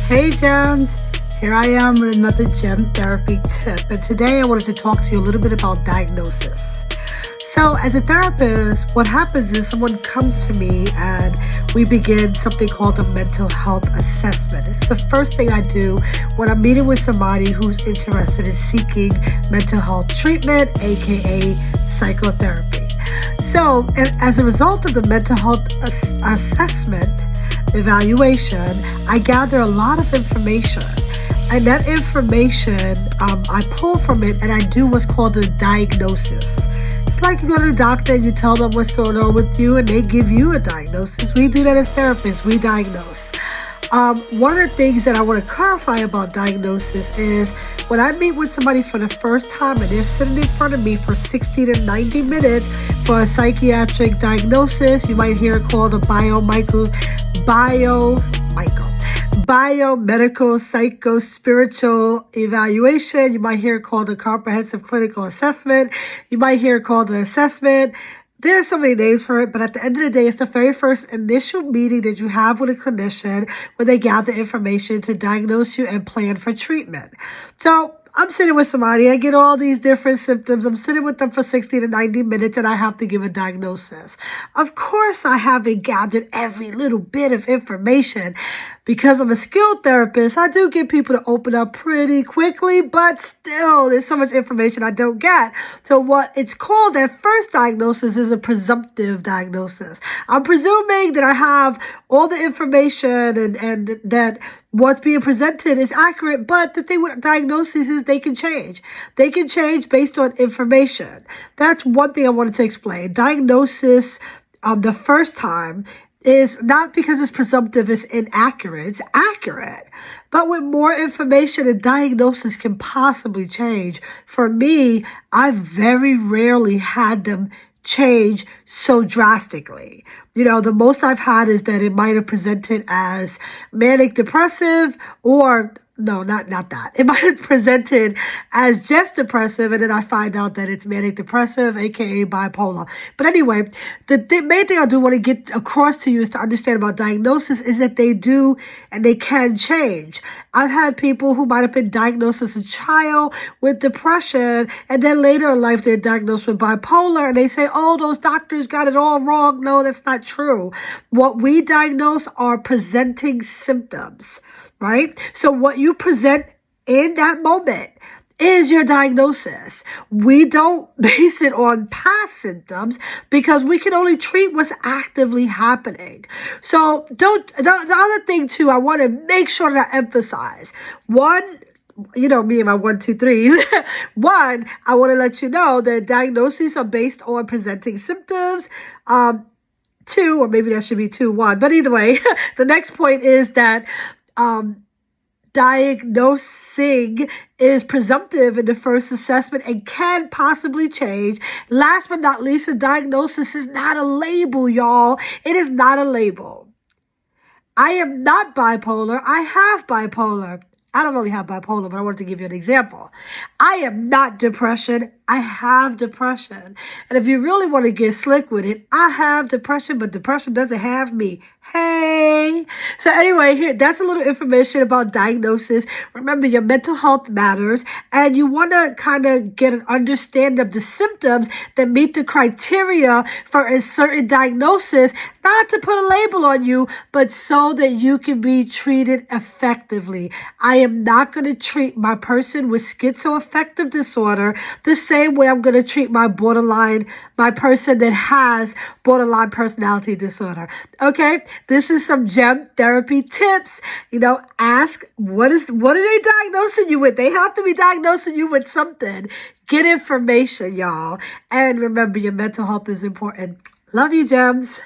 Hey Gems, here I am with another gem therapy tip, and today I wanted to talk to you a little bit about diagnosis. So as a therapist, what happens is someone comes to me and we begin something called a mental health assessment. It's the first thing I do when I'm meeting with somebody who's interested in seeking mental health treatment, aka psychotherapy. So as a result of the mental health assessment evaluation, I gather a lot of information. And that information, I pull from it and I do what's called a diagnosis. It's like you go to the doctor and you tell them what's going on with you and they give you a diagnosis. We do that as therapists, we diagnose. One of the things that I want to clarify about diagnosis is when I meet with somebody for the first time and they're sitting in front of me for 60 to 90 minutes for a psychiatric diagnosis, you might hear it called a biomedical, psycho-spiritual evaluation. You might hear it called a comprehensive clinical assessment. You might hear it called an assessment. There are so many names for it, but at the end of the day, it's the very first initial meeting that you have with a clinician where they gather information to diagnose you and plan for treatment. So I'm sitting with somebody, I get all these different symptoms. I'm sitting with them for 60 to 90 minutes and I have to give a diagnosis. Of course, I haven't gathered every little bit of information. Because I'm a skilled therapist, I do get people to open up pretty quickly, but still, there's so much information I don't get. So what it's called at first diagnosis is a presumptive diagnosis. I'm presuming that I have all the information and that what's being presented is accurate, but the thing with diagnosis is they can change. They can change based on information. That's one thing I wanted to explain. Diagnosis, the first time, is not because it's presumptive, it's inaccurate. It's accurate. But with more information, a diagnosis can possibly change. For me, I very rarely had them change so drastically. The most I've had is that it might have presented as manic depressive or no, not that. It might have presented as just depressive, and then I find out that it's manic depressive, aka bipolar. But anyway, the main thing I do want to get across to you is to understand about diagnosis is that they do and they can change. I've had people who might have been diagnosed as a child with depression, and then later in life they're diagnosed with bipolar, and they say, oh, those doctors got it all wrong. No, that's not true. What we diagnose are presenting symptoms. Right? So what you present in that moment is your diagnosis. We don't base it on past symptoms because we can only treat what's actively happening. So the other thing too, I want to make sure that I emphasize. One, me and my 1, 2, 3. One, I want to let you know that diagnoses are based on presenting symptoms. 2, or maybe that should be 2, 1. But either way, the next point is that diagnosing is presumptive in the first assessment and can possibly change. Last but not least, a diagnosis is not a label, y'all. It is not a label. I am not bipolar. I have bipolar. I don't really have bipolar, but I wanted to give you an example. I am not depression. I have depression. And if you really want to get slick with it, I have depression, but depression doesn't have me. Hey. So anyway, here, that's a little information about diagnosis. Remember, your mental health matters, and you want to kind of get an understanding of the symptoms that meet the criteria for a certain diagnosis, not to put a label on you, but so that you can be treated effectively. I am not going to treat my person with schizoaffective disorder the same way I'm going to treat my person that has borderline personality disorder. Okay, this is some gem therapy tips. Ask what are they diagnosing you with? They have to be diagnosing you with something. Get information, y'all. And remember, your mental health is important. Love you, gems.